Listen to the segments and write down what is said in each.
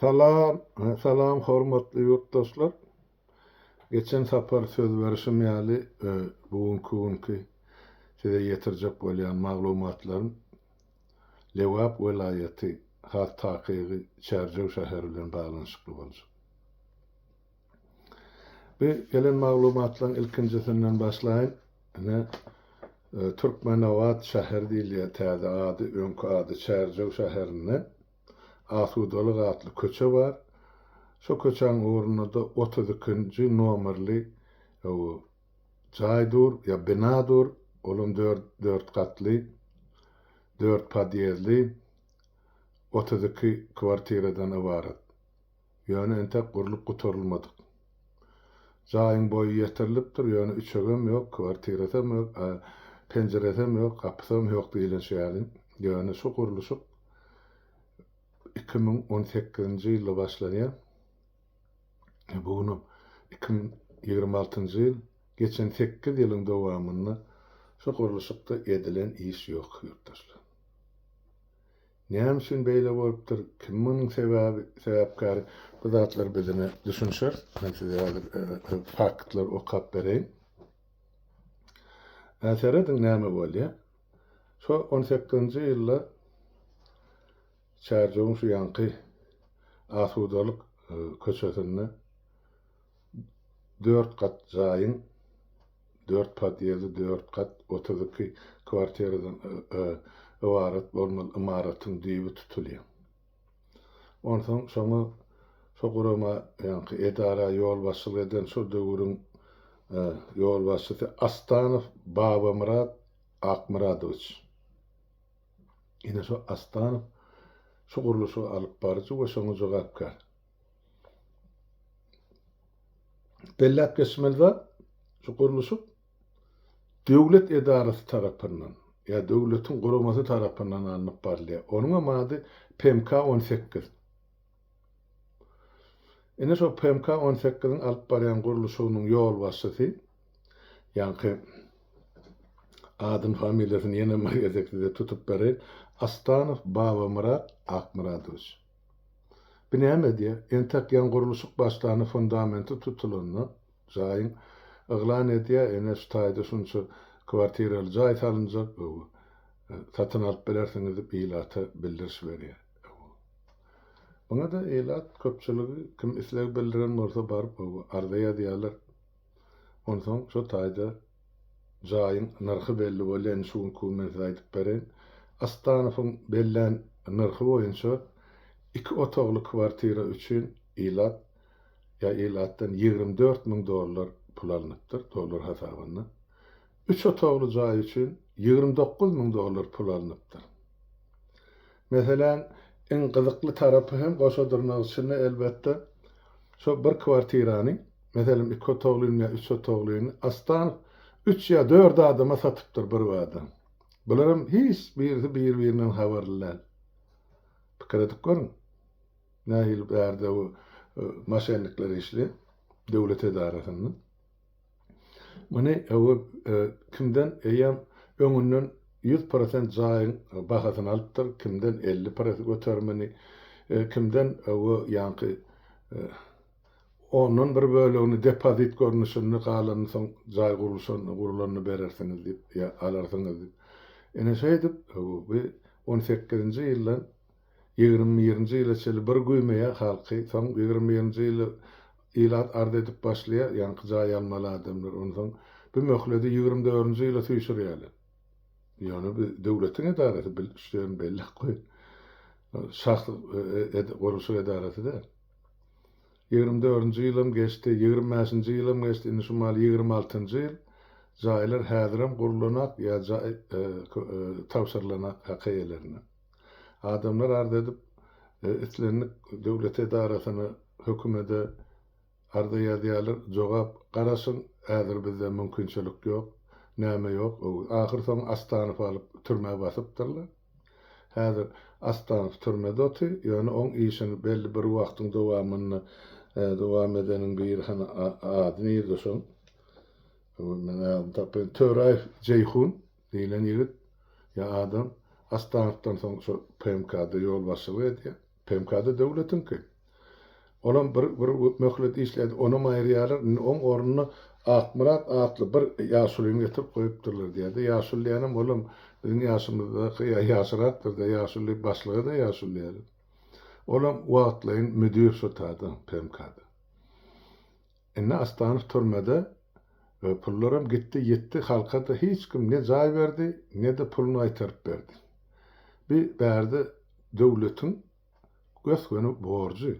Salam hormatly yurtdaşlar. Geçen sapar söz verişim ýaly bugünkü size ýetirjek bolýan maglumatlaryň Lewap welaýaty has takygy Çerjew şäheri bilen baglanyşykly boljak. Bu gelen maglumatlaryň ilkinjisinden başlaýyn. Türkmenawat şäheri diýilýär täze ady, öňkü ady Çerjew şäherine Asudalyk adly köçe bar. Şo köçäň ornunda 32-nji nomerli jaýdur ýa binadur, olum 4 katly, 4 podýezli 32 kwartiradan ibaret. Ýöne entek gurulyp gutarylmadyk. Jaýyň boýy ýetirilipdir, ýöne üçegem ýok, kwartirasam ýok, penjeresem ýok, gapysam ýok diýilen şeýle. Ýöne şu guruluşy 2018-nji ýylda başlanýar. Bugün 2026-njy ýyl, geçen 8 ýylyň dowamynda şu guruluşykda edilen iş ýok ýurtdaşlar. Näme üçin beýle bolupdyr? Kim munyň sebäpkary? Bu zatlar bizine düşünşer. Men size faktlar okap bereyim. Äseredin näme bolýar? Şu 18-nji ýylda Çerjewiň şu ýanky Asudalyk köçesinde 4 kat jaýyň 4 podýezli 4 kat 32 kwartiradan ibaret bolmaly imaratyň diýbi tutulýar. Ondan soňra şu gurama ýanky edara ýol başçylyk eden şu döwrüň ýol başçysy Astanow Babamurad Akmuradowicz. Ine şu Astanow şu guruluşy alyp barjy we şoňa jogapkar. Bellap geçmeli şu guruluşy döwlet edarasy tarapyndan ýa döwletiň guramasy tarapyndan alınıp barylýar. Onuň amady PMK 18. Ene şu PMK 18-iň alyp barýan guruluşynyň ýol başçysy ýanky adyn familiýasyny ýene merkezde tutup beren Astanow Babamurad Akmuradowicz. Bu näme diýär? Entek ýan guruluşyk başlany fundamenty tutulanyny jaýyň yglan edýär, ene şu taýda şunça kwartiraly jaý salynjak, satyn alyp belersiňiz diýip ýylata bildiriş berýär. Buna da elat köpçüligi kim isleg bildiren bolsa baryp ardaýa diýerler. Ondan şu taýda jaýyň narhy belli bolýan şu hukumet aýdyp beren Astanowyň bellen narhy boýunça 2 otogly kwartira üçin elat ýa elatdan $24,000 pul alınıpdyr, dolar hasabyna. 3 otogly jaý üçin $29,000 pul alınıpdyr. Meselen en gyzykly tarapy hem goşadyrmak üçin elbetde şu bir kwartirany, meselen 2 otogly ýa 3 otoglyny Astanow 3 ýa 4 adama satypdyr bir wagtda. Bularym hiç bir-birinden habarlylar. Pikir edip görün. Nähil bärde o maşenlikler işli, döwlet edarasynyň. Mene kimden eýem öňünden 100% jaýyň bahasyny alypdyr, kimden 50% götermeni, kimden ýanky onun bir bölegini depozit görnüşini galanyn soň jaý gurulanyny berersiňiz diýip ýa alarsyňyz diýip. Ene şeýdip bu 18-nji ýyldan 20-nji ýyla çeli bir güýmeýe halky soň 20-nji ýyly elat arda edip başlaýar, ýanky jaý almaly adamlar ondan bu möhlede 24-nji ýyla süýşürýärler. Ýöne bu döwletiň edarasy işlerini belli goýup şahs gurulşy edarasy da 24-nji ýylym geçdi, 25-nji ýylym geçdi, indi şu 26-njy ýyl jaýlar häziram gurulanak ýa tawsirlanak hakyýetlerine. Adamlar arda edip etlerini döwlet edarasyny hökümete arda ýazýarlar, jogap garasyn, häzir bizde mümkinçilik ýok, näme ýok. Ahyr soň Astanow alyp türmäge basypdyrlar. Häzir Astanow türmede oty, ýöne oň işini belli bir wagtyň dowam edenin bir adyny ýerleşen. Men tapyn Töray Ceyhun diýilen ýigit ýa adam Astanowdan soň şu PMK'da ýol başçylyk edýär. PMK'da döwletinki. Olan bir möhlet işledi. Onu maýrýarlar, on ornuny Akmurat atly bir ýaşulyny getirip goýupdyrlar diýdi. Ýaşulýanam olam bizim ýaşymyzda ýaşyrakdyr da ýaşuly başlygy da ýaşulýar. Olam wagtlaryň müdür şotady PMK'da. Enne Astanov türmede pullaram gitti halka da hiç kim ne jaý berdi ne de pulunu aýtaryp berdi. Bir berdi döwletiň gösgöni borjy.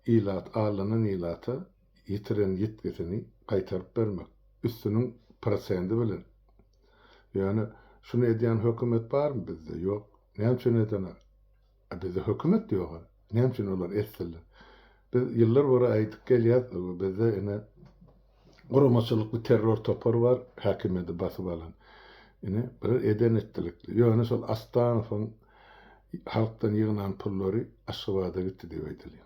İlat alınan ilata yitiren yetkisini qaytaryp bermek. Üstünün prosendi bilen. Yani şunu edýän hökümet barmy bizde? Ýok. Näme üçin edener? Bizde hökümet ýok. Näme üçin olar etdiler? Biz ýyllar bora aýdyp gelýär, bizde ene guramaçylykly terror topar bar, häkimeti basyp alan. Ene bir eden etdilikli. Ýöne şol Astanowyň halkdan ýygynan pullary Aşgabatda gitdi diýip aýdylýar.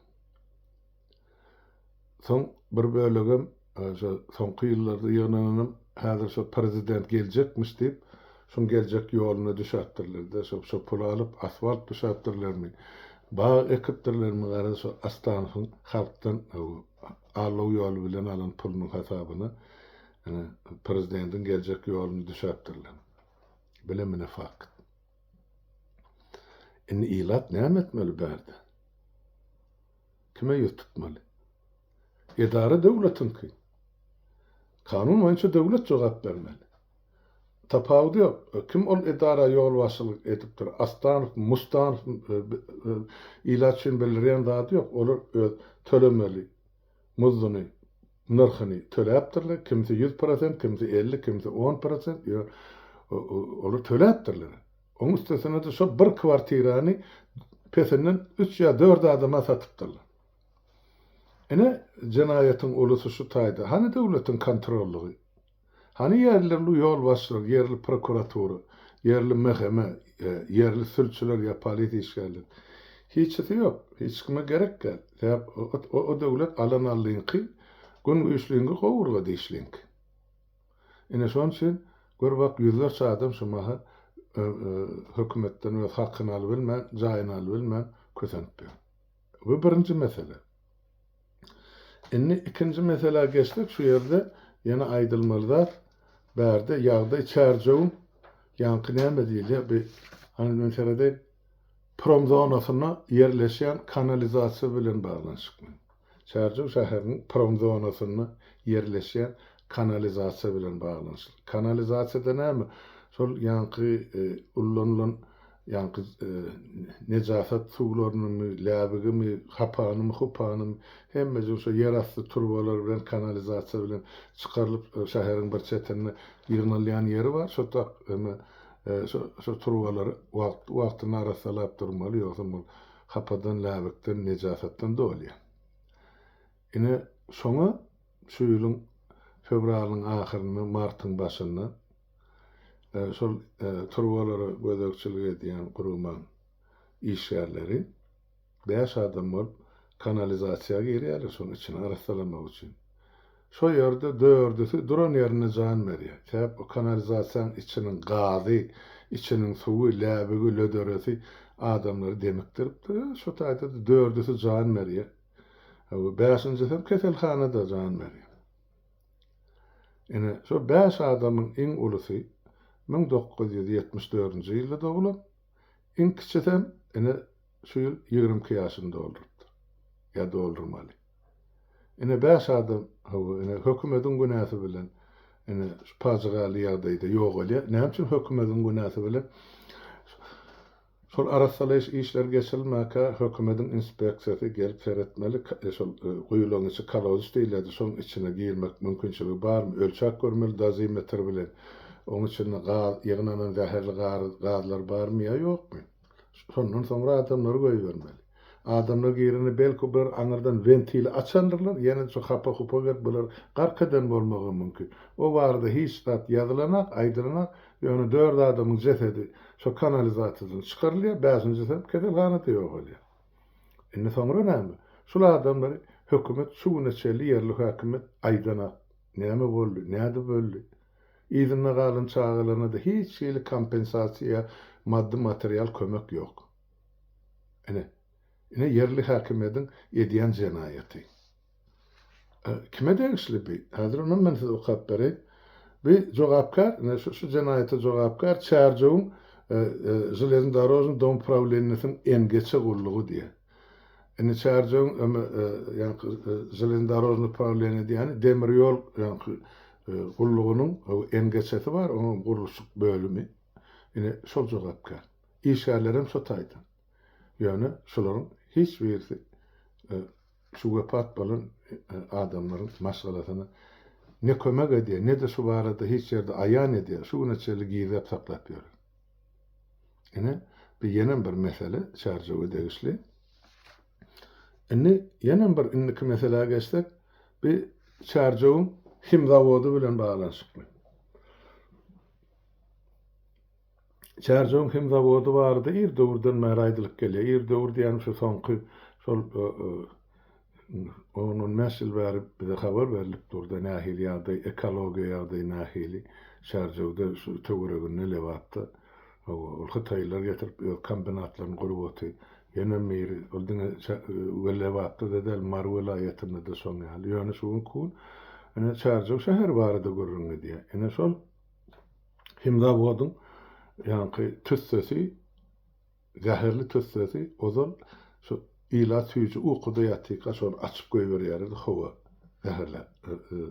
Son bir bölügüm soňky ýyllarda ýygnanym häzir şo prezident geljekmiş diýip şoň geljek ýoluny düşäpdirler-de, şo pul alyp asfalt düşäpdirlermi? Bağ ekipdirlermi? Gara şo Astanowyň halkdan alaw ýolu bilen alan pulunyň hasabyny prezidentin geljek ýoluny düşäpdirler. Bilemine fakt. Indi ilat näme etmeli berdi? Kime ýüz tutmaly? Edara döwletinki. Kanun boýunça döwlet jogap bermeli. Tapawdy ýok. Kim ol edara ýol başçylyk edipdir? Astanow, Mustanow ilat üçin belirleýän zat ýok. Olar tölemeli. Muzdany, narhyny töläpdirler. Kimse 100%, kimse 50, kimse 10%. Olar töläpdirler. Oň üstesine de şo bir kwartirany pesinden 3 ýa 4 adama satypdyrlar. Ene jenaýatyň ulusy şu taýda. Hani döwletiň kontrollygy? Hani ýerlerli ýol başçylar, ýerli prokuratura, ýerli meheme, ýerli sülçüler ýa politişgerler? Hiçsi ýok. Hiç kime gerek gel. O döwlet alanallyňky gün güýçliňi gowurga diýişliň. Ene şoň üçin gör bak ýüzlerçe adam şumaha hökümetden we hakyny alyp bilmän, jaýyny alyp bilmän kösenip ber. Bu birinji mesele. Indi ikinji mesele geçdik. Şu ýerde ýene aýdylmalylar berde ýagda içerjegim ýanky näme diýilýär? Bir hani meselede promzonasyna ýerleşýän kanalizasiýa bilen baglanşyk. Çerjeg şäheriniň promzonasyna ýerleşýän kanalizasiýa bilen baglanşyk. Kanalizasiýada näme? Şol ýanky ullanylan ýanky nejasat suwlaryny, läbigimi, hapanymy, hemme şo ýerasty turbalar bilen kanalizasiýa bilen çykarylyp şäheriň bir çetine ýygnalýan ýeri bar. Şo turbalary wagtyny arasalap durmaly, ýogsa bu hapadan, läbikden, nejasatdan dolýar. Ine şoňa şu ýylyň fevralyň ahyryny, martyň başyny şol turbalary gözekçilik edýän guruman işgärleri 5 adam bolup kanalizasiýaga girýärler şoň içine arasalamak üçin. Şo ýerde 4'üsi duran ýerine jan berýär. Täp o kanalizasiýanyň içiniň gazy, içiniň suwy, läbigi, löderesi adamlary demikdiripdir. Şo taýda 4'üsi jan berýär. Bu 5-nji hem keselhanada jan berýär. Ene şo 5 adamyň iň ulusy 1974-nji ýylda dogulap, iň kiçisem ene şu ýyl 22 ýaşynda boldurupdy. Ya doldurmaly. Ene 5 adam ene hökümetiň günäsi bilen ene pazygaly ýagdaýda ýok bolýar. Näme üçin hökümetiň günäsi bilen şol arasalaş işler geçilmäkä hökümetiň inspeksiýasy gelip seretmeli. Şol goýulan içi kalawuz diýilýär. Şoň içine girmek mümkinçiligi barmy? Ölçek görmeli dozimetr bilen. Onun için ýygnanan zäherli gazlar barmy ýa ýokmy? Şondan soňra adamlar goýbermeli. Adamlar girini belki bir aňyrdan ventili açandyrlar, ýene şu hapa-hupa gelip bular garkadan bolmagy mümkin. O barada hiç zat ýazylanak, aýdylanak, ýöne 4 adamyň jesedi şu kanalizasiýadan çykarylýar, bäzin jesed keselhanada ýok bolýar. Indi soňra näme? Şol adamlar hökümet şuwna çeli ýerli häkimet aýdanak. Näme boldy? Näde boldy? İzinle galan çağlarına da hiç şeyli kompensasiya, maddi materyal kömek yok. Ine yerli hakimiyedin ediyen cenayeti. Kime degisli bi? Hazır onun men size okap bereyim. Bir cevapkar, şu cenayete cevapkar, çarjığın Железный дорожный дом правлениясının en geçe kulluğu diye. Yani çarjığın yani Железный дорожный правление diye demir yol yani kulluğunun en geçeti var, onun kuruluşluk bölümü. Yani şol cevapkar. İşgalerim sotaydı. Yani şuların hiçbirisi şu vepat bolan adamların masalasını ne kömek ediyor, ne de şu barada hiç yerde ayan ediyor. Şu neçeli giyip saklapıyor. Yani bir yenen bir mesele çarjığı degisli. Yani yenen bir inniki mesela geçtik bir çarjığın him zavodu bilen bağlanışıklı. Çarjığın him zavodu vardı, ir doğrudan meraydılık geliyor. Ir doğru yani şu sonki sol onun mesul verip bize haber verilip durdu nahili ya da ekoloji ya da nahili çarjığda şu töwregünne lewattı. O Xitaylar getirip kombinatlarını kurup yine meri oldun lewattı dedel mar vilayetinde de son ýaly. Ýöne şuň kun ene çarjık şäher barada görünýär diye. Ene şol himda bodun ýa-ni tüssesi zäherli tüssesi ozal şu ila tüýçi ukuda ýaty gaşol açyp goýberýär howa zäherler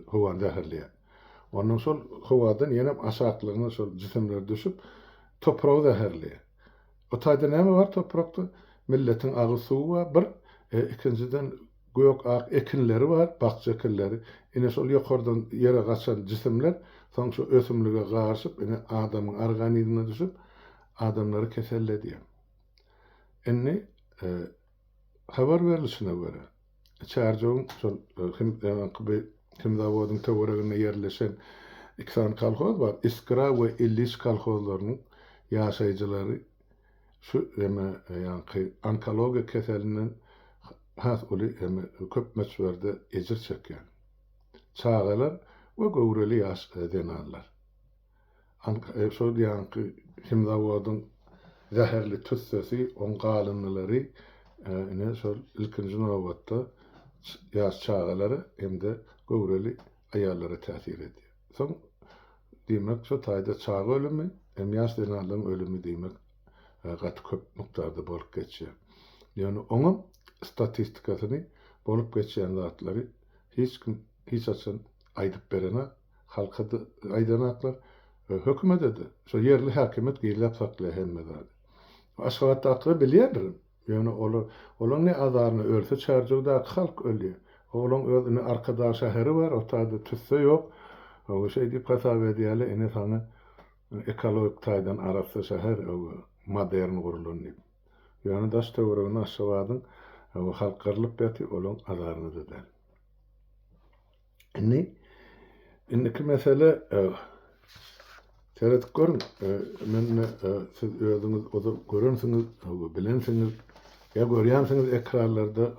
howa zäherliýär. Ondan şol howadan ýene aşaklygyna şol jisimler düşüp toprağı zäherliýär. O taýda näme bar toprakda? Milletin agy suwy bar, bir ikinciden gök ak ekinleri var, bakça ekinleri. Ine şol ýokardan ýere gaçan jisimler soň şu ösümlige garşyp ine adamyň organizmine düşüp adamlary keselledi. Enne habar berilişine göre çarjığın şol kim zavodun töweregine ýerleşen iksan kolhoz var. Iskra we Illis kolhozlarynyň ýaşaýjylary şu ýa-ni onkologiya keselinden has uly köp meçberde ejir çekýän. Çağalar we gowreli ýaş denanlar. Şol ýa-ni kim zawodun zäherli tüssesi, on galynlary ine şol ilkinji nowatda ýaş çağalary hemde gowreli aýallara täsir edýär. Soň diýmek şu taýda çağa ölümi, hem ýaş denanlaryň ölümi diýmek gat köp mukdarda bolup geçýär. Ýöne oňa statistikasyny bolup geçýän zatlary hiç kim hiç açan aýdyp berene halka da aýdanaklar hökümet edi. Şo yerli häkimet giýilip sakly hemmede. Aşgabatda akly bilýärdir. Ýöne olar ne azaryny ölse çarjygda halk ölýär. Oğlan özüne arkadaş şäheri var, o taýda tüsse ýok. O şey diýip hasap edýärler, ene sana ekologik taýdan arasy şäher modern gurulan diýip. Ýöne daş töweregine aşgabadyň o halk gyrlyp beti olan azaryny dediler. Inniki mesele seyredip görün, men siz özüňiz oda görünsiňiz, bilensiňiz, ýa görýänsiňiz ekranlarda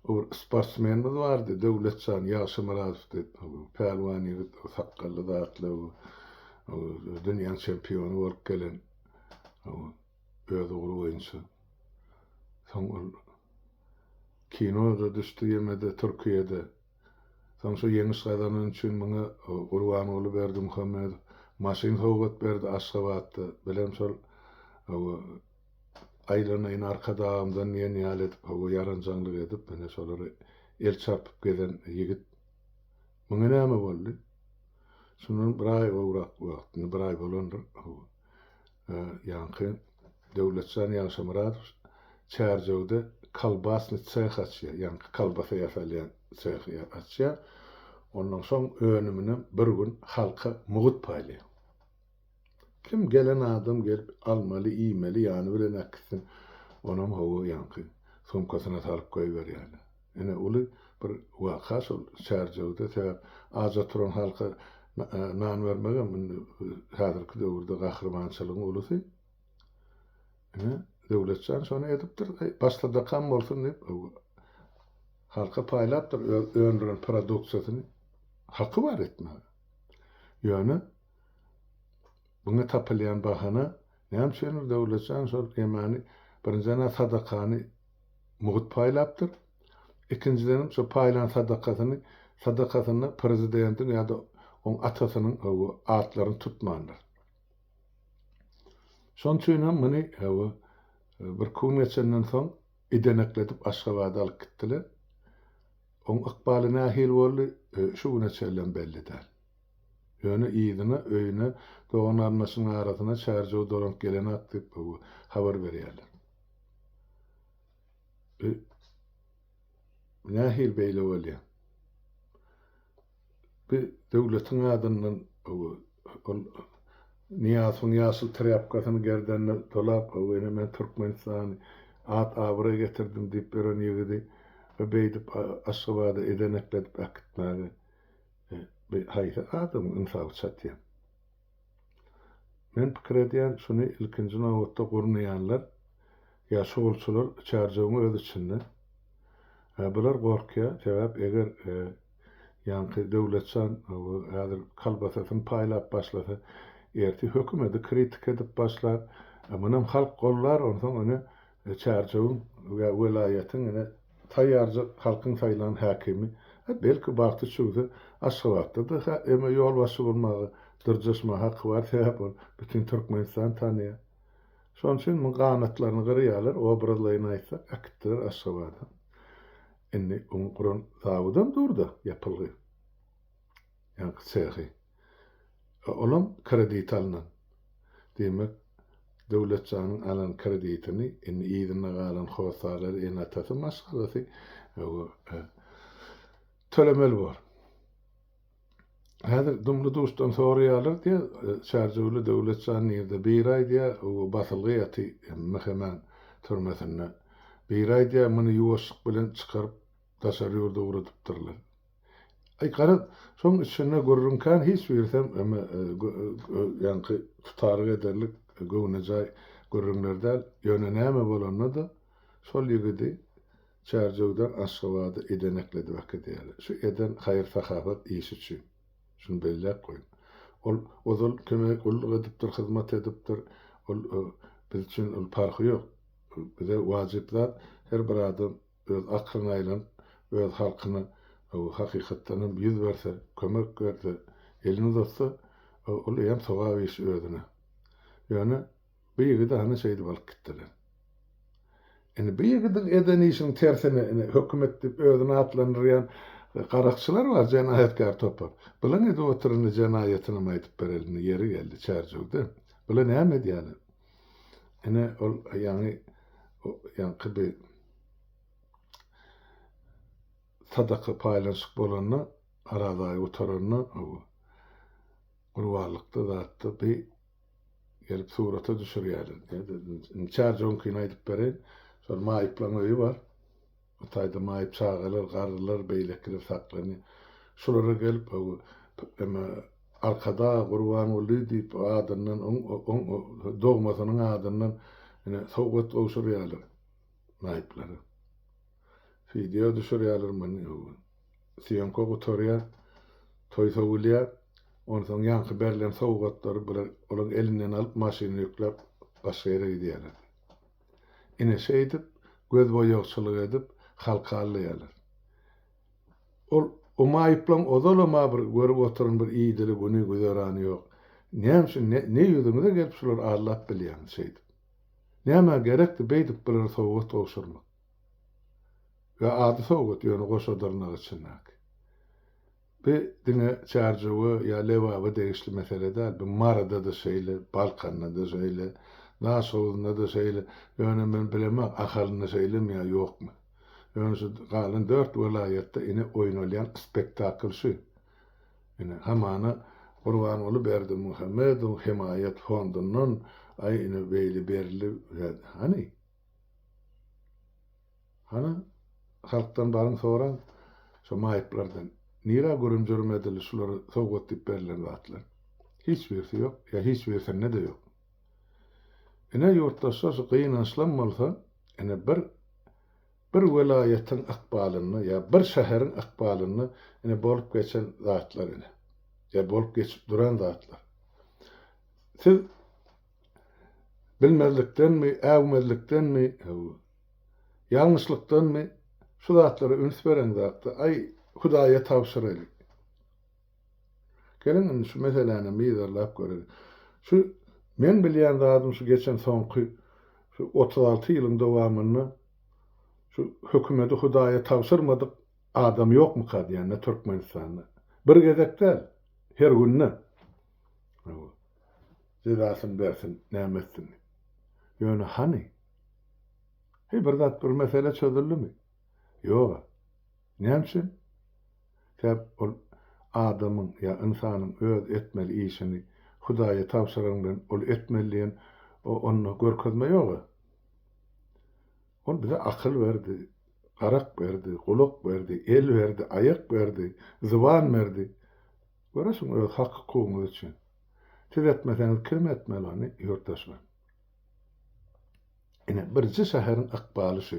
o sportsmenler vardy, döwletçan Ýaşy Muradow diýip, pelwany sakally zatly, dünýä çempiony bolup gelen özü uly oýunçy. Soň kinoda düşdi ýemede Türkiýede. Soň şu ýeňiş gazanyň üçin muňa Urwan oly berdi Muhammed maşyn howat berdi Aşgabatda. Bilem şol aýlanyň arkadagymdan ýene edip ýaranjaňlyk edip mene şolary el çarpyp gelen ýigit muňa näme boldy? Şunun bir aý owrak wagtyny bir aý bolandyr. Ýa-ni döwletçan Ýaşy Muradow çarjygda kalbasny çeх açýar, ýa-ni kalbasa ýasalýan çeх açýar. Ondan soň önümine bir gün halka mugut paýlaýar. Kim gelen adam gelip almaly, iýmeli, ýani bilen aksin onam howa ýa-ni sumkasyna salyp goýberýär. Ene uly bir waka şol çarjygda sebäp aza turan halka nan vermegen häzirki döwürde gahrmançylygyň ulusy. Döwletçan şonu edipdir, başlarda kam bolsun diýip halka paýlapdyr öňüren produksiýasyny. Hakkı var etmeli. Ýöne buňa tapylýan bahana näme şeýle döwletçan şol ýemani birinjana sadakany muhut paylaptır. İkinciden şu paylan sadakatını prezidentin ya da on atasının o atlarını tutmanlar. Son üçin meni bir kuňeçenden soň idenekletip Aşgabat'a alyp gitdiler. On ykbaly nähil boldy, şu güneçelen belli däl. Ýöne ýygyna, öýüne, dogan arnasynyň arasyna çärjek dolanıp gelen atyp habar berýärler. Nähil beýle bolýar. Bir döwletiň adyndan ol Niýasyň trapkasyny gerdenine dolap, men Türkmenistan at abra getirdim diýip beren ýigidi we beýdip Aşgabat'a edenekletip akitmäge. Haýsy adam insaf çatýar. Men pikir edýän şuny ilkinji nowatda gurnaýanlar ýa şolçular çärjegiň öz içinde. Bular gorkýar, sebäp eger ýanky döwletçan häzir kalbasasyny paýlap başlasa, erti hökümeti kritik edip başlar. Munam halk gollar, ondan onu çärjegiň we welaýatyň taýýarjy halkyň saýlan häkimi belki bagty şudy Aşgabatda da eme ýol başy bolmagy dyrjysma haky bar, sebäp bütün Türkmenistan tanýar. Şoň üçin bu ganatlaryny gyrýarlar, obrazlaryny aýtsak, akitler Aşgabatda. Indi Umqurun zawudam durda yapılgy. Yani sehi. Olam kredit alınan. Demek döwletçanyň alan kreditini indi ýygyna galan howsalar enatasy maşgalasy tölemeli bor. Häzir dumly dostdan soraýarlar diýe çärjegli döwletçanyň ýerde bir aý diýe basylgy ýaty mehemen türmesinde. Bir aý diýe muny ýuwaşlyk bilen çykaryp daşary ýurda uradypdyrlar. Qarad, şoň içine görünkan hiç birsem ama ýanky tutary ederlik göwnejay görünlerden ýöne näme bolanna da şol ýigidi çärjegden Aşgabat'a edenekledi vakit ýaly. Şu eden haýır sahabat işi üçin. Şunu belläp goýun. Ol kömek edipdir, hyzmat edipdir. Biz üçin ol parhy ýok. Bize wajyplar her bir adam öz aklyny aýlan, öz halkyny hakykatdan ýüz berse, kömek berse, elini uzatsa, ol ýam sowab iş özüne. Ýöne bu ýigide hany şeýdi balyp gitdiler. Bu ýigide eden işiň tersine hökümet diýip özüne atlandyrýan garakçylar bar, jenaýatkar topar. Bular ne oturuny jenaýatyny aýtyp berelini ýeri geldi çärjegde. Bular näme diýýärler? Ol ýanky bir sadaka paýlanşyk bolanna aradaý oturanna gurbarlykda zatda bir gelip surata düşürýärler. Çärjegiň kyn aýdyp beren, şol maýyplan öýü bar. O taýda maýyp çagalar, garrylar, beýlekler saklany. Şolara gelip arkada gurban boldy diýip adamdan dogmasynyň adamdan sowgat oşurýarlar maýyplary. Video düşürýärler meni. Syýanko oturýar, toý sowulýar. Ondan ýanky berilen sowgatlary bilen olaň elinden alyp maşyna ýüklep başga ýere gidýärler. Ine şeýdip, göz boýagçylyk edip halka alýarlar. O maýyplan ozalama bir görüp oturan bir iýdili güni güzerany ýok. Näme ne ýüzüňde gelip şular arlap bilýän şeýdi. Näme gerekdi beýdip bilen sowgat oşurmak. Ve ady sowgat ýöne goşadarnak içinäk. Bir dine çärjegi ýa lewaby degişli meselede bir marada da şeýle, Balkanda da şeýle, Naşowda da şeýle, ýöne men bilemok ahalyny şeýlem ýa ýokmy. Ýöne şu galan 4 welaýatda ine oýnalýan spektakl şu. Ine hamana Gurban olu berdi Muhammedow himayet fondundan ine beýli berildi. Hana halktan barın soran şu maýyplardan nira görünjürmedili şulary sowgat diýip berilen zatlar. Hiç birisi ýok, ýa hiç birisinde de ýok. Ine ýurtdaşlar şu gynançlanmalsa, ine bir welaýatyň akbalyny ýa bir şäherin akbalyny ine bolup geçen zatlar ine. Ýa bolup geçip duran zatlar. Siz bilmezlikdenmi, äwmezlikdenmi Yanlışlıktan mı? Şu zatları üns veren zatı, ay Hudaya tavsıraylı. Gelin şu meseleni mizarlap görelim. Şu men bilýän zadım şu geçen soňky şu 36 ýylyň dowamyny şu hökümeti Hudaya tavsyrmadyk adam ýokmu kadýany Türkmenistanda. Bir gezekde her günne. Cezasyn bersin, nämetsin. Ýöne hani? Bir zat bir mesele çözüldümi? Ýok. Näçin? Täp ol adamyň ýa insanyň öz etmeli işini Hudaýa tapşyrandan ol etmeliýän onu görkezme ýok. Ol bize akyl berdi, garak berdi, gulak berdi, el berdi, ayak berdi, zyban berdi. Göresin öz hak hukukyňyz üçin. Siz etmeseňiz kim etmeli onu ýurtdaşlar? Ine birji şäheriň akbaly şu.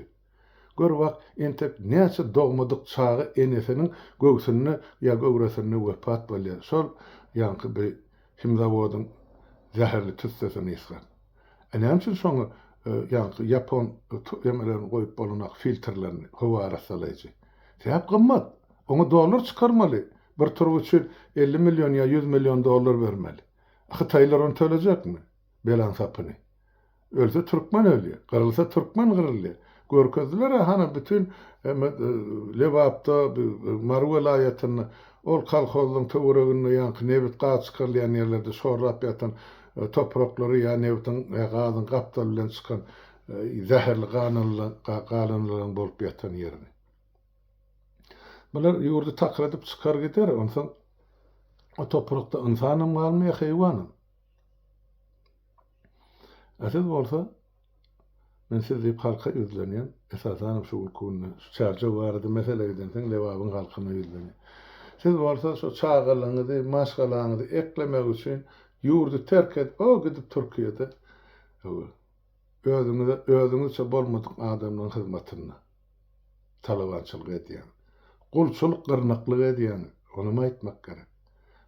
Gör wak entek näçe dogmadyk çağı enesiniň göwsünni ýa göwresini wepat bolýar. Şol ýanky bir himzawodyň zäherli tüssesini isgar. Näçe şoňa ýanky Japon ýemelerini goýup bolunak filtrlerini howa arasalyjy. Täp gymmat. Oňa dolar çykarmaly. Bir tur üçin 50 milyon ýa 100 milyon dolar bermeli. Hytaýlar onu tölejakmy? Belan sapyny. Ölse Türkmen ölýär, gyrylsa Türkmen gyrylýar. Görkezdiler hana bütün Lewapda, Marw vilayatyny ol kolhozyň töwereginde ýanky nebit gaç çykylýan ýerlerde şorlap ýatan topraklary ýa nebitin gazyň gapdaly bilen çykan zäherli galanlaryň bolup ýatan ýerler. Bular ýurdu takir edip çykar gider, onsoň o toprakda insanyň malmy ýa heýwanyň. Aslında bolsa men sizi halka yüzlenýän esasan şu ülkünde çarja barady mesele edensen Lewabyň halkyna yüzlenýär. Siz bolsa şu çağalaňyzy, maşgalaňyzy eklemek üçin ýurdu terk edip gidip Türkiýede özüňizçe bolmadyk adamlaryň hyzmatyna talabançylyk edýän. Gulçuluk gyrnaklyk edýän, onu aýtmak gerek.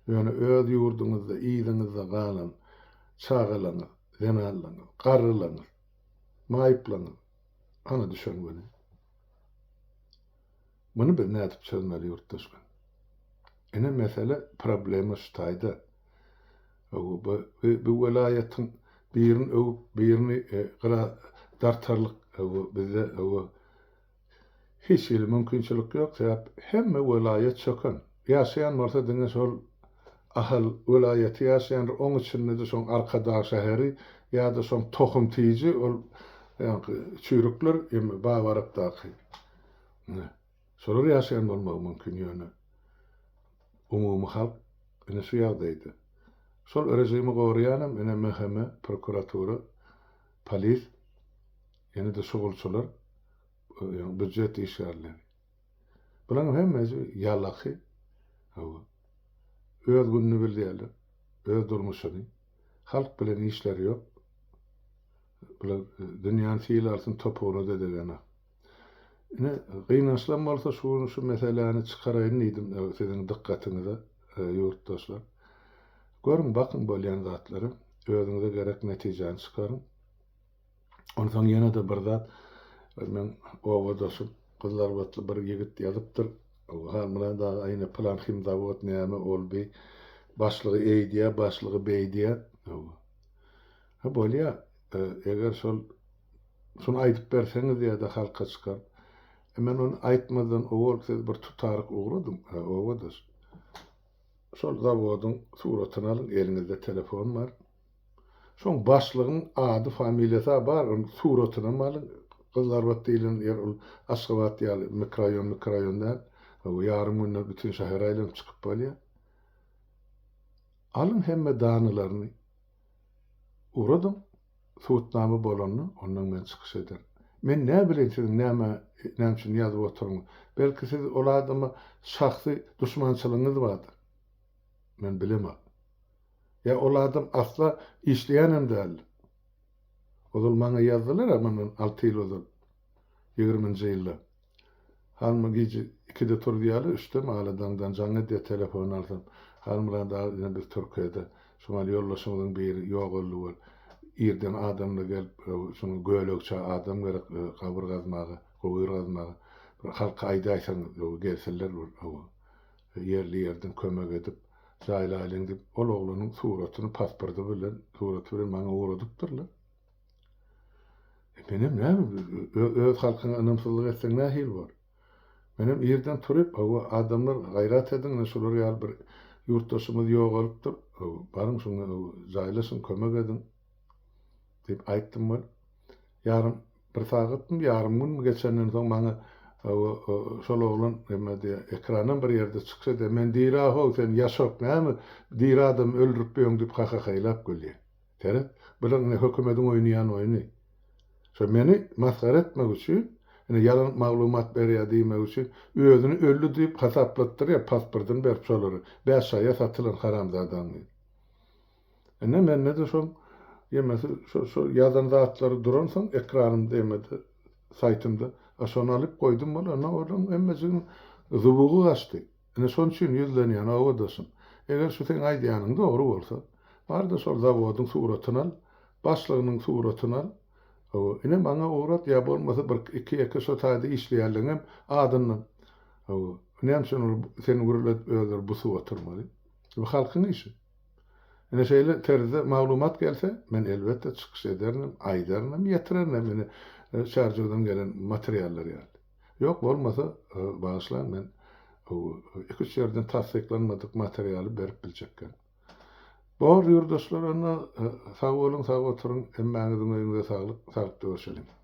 Ýöne öz ýurduňyzda, ýygyňyzda galan çağalaňyz, genallanyz, garrylanyz, maýyplanyz. Ana düşünmeli. Bunu biz nädip çözmeli ýurtdaşlar? Ene mesele problemi şutaýda. Bu welaýatyň birini dartarlyk bizde hiç mümkinçilik ýok. Hemme welaýat çöken. Ýaşaýan bolsa diňe şol ahal welaýaty ýaşaýan oň içinde de şoň arkada şäheri ýa-da şoň tohum tiýji ol çüýrükler emme bawaryp daky. Şolar ýaşaýan bolmagy mümkin ýöne. Umumy halk ene şu ýagdaýda. Şol rejimi goraýanam ene meheme, prokuratura, polis, ýene de şugulçylar, büdjet işgärleri. Bular hemmesi ýalaky. Öz gününü bilýärler, öz durmuşyny. Halk bilen işleri ýok. Bular dünýäni fiýlarsyn topugyna dedegene. Ine gynançlan bolsa şu meseleni çykaraýyn diýdim siziň dikkatiňize ýurtdaşlar. Görün bakın bolýan zatlary, özüňize gerek netijeni çykaryn. Ondan ýene de bir zat men owadaşyp kızlar batly bir ýigit ýazypdyr. Hamla da aýna plan himzawat näme olby başlygy eýdiýär, başlygy beýdiýär. Ha bolýa eger şunu aýdyp berseňiz ýa-da halka çykar. Men onu aýtmadan owol siz bir tutaryk ugradym. Owadaş. Şol zawodyň suratyny alyň, eliňizde telefon bar. Şoň başlygyň ady, familiýasy bar, onu suratyny alyň. Kızlar batly diýilen ýer Aşgabat ýaly mikroýonda ýarym günde bütün şäher aýlanyp çykyp bolýar. Alyň hemme danylaryny uradym, suwutnama bolanyny ondan men çykyş eder. Men näme bilen siz näme üçin ýazyp oturyň? Belki siz ol adama şahsy duşmançylygyňyz bardyr. Men bilemem. Ya ol adam asla işleýänem däl. Ol maňa ýazdylar, men 6 ýyl boldy. 20-nji ýylda. Halmy gije 2-de turdiýaly, 3-de mahalladan jaňa diýe telefon alsam. Halmyra da bir Türkiýede şoňa ýollaşmagyň biri ýok boldy. Ýerden adamla gelip şonu göýlekçe adam gerek kabir gazmagy goýrazmagy. Bir halka aýdaýsaň gelseler yerli yerden kömek edip jaýlaýlyň dip ol oglanyň suratyny pasporty bilen suraty bilen maňa uğradypdyrlar. Benim näme öz halkyna ynymsızlyk etseň nähil bar? Benim ýerden turup adamlar gaýrat edin, şolar ýaly bir ýurtdaşymyz ýogalypdyr. Baryň şoňa jaýlasyň, kömek edin dip aýtdym bol. Yarım bir sagatmy, yarım gün geçenden soň maňa şol oglan ekrandan bir ýerde çyksa da men dira ho sen ýaşak näme dira adam öldürüp ýöň dip haýlap gülýär. Terek bilen hökümetiň oýnaýan oýny. Şo meni masgara etmek üçin, yalan maglumat berýär diýmek üçin özüni öldü diýip hasaplatdyrýar, pasportyny berip şolary 5 aýa satylan haramzadan. Men ne de şoň ýemesi şo ýazan zatlary duransoň ekranymda emedi saytymda aşony alyp goýdum bola, olam emmesini zubugy gaçdy. Şoň üçin ýüzlenýän awadaşym. Eger şu sen aýdýanyň dogry bolsa, barda şol zawodyň suratyny al, başlygynyň suratyny al. Ine maňa uğrat ya bolmasa bir iki şo taýda işleýärliňem adyny. Näme şonu sen gurulap öldür bu suwa turmaly. Bu halkyň işi. Ine şeýle terze maglumat gelse men elbetde çykyş ederim, aýdarym, ýetirerim meni şarjydan gelen materiallar ýaly. Ýok bolmasa bagyşlan men iki ýerden tasdiklanmadyk materialy berip biljekken. Bor ýurdaşlar ana sag bolun, sag oturun, emmäňiziň öýünde saglyk, saglyk görüşelim.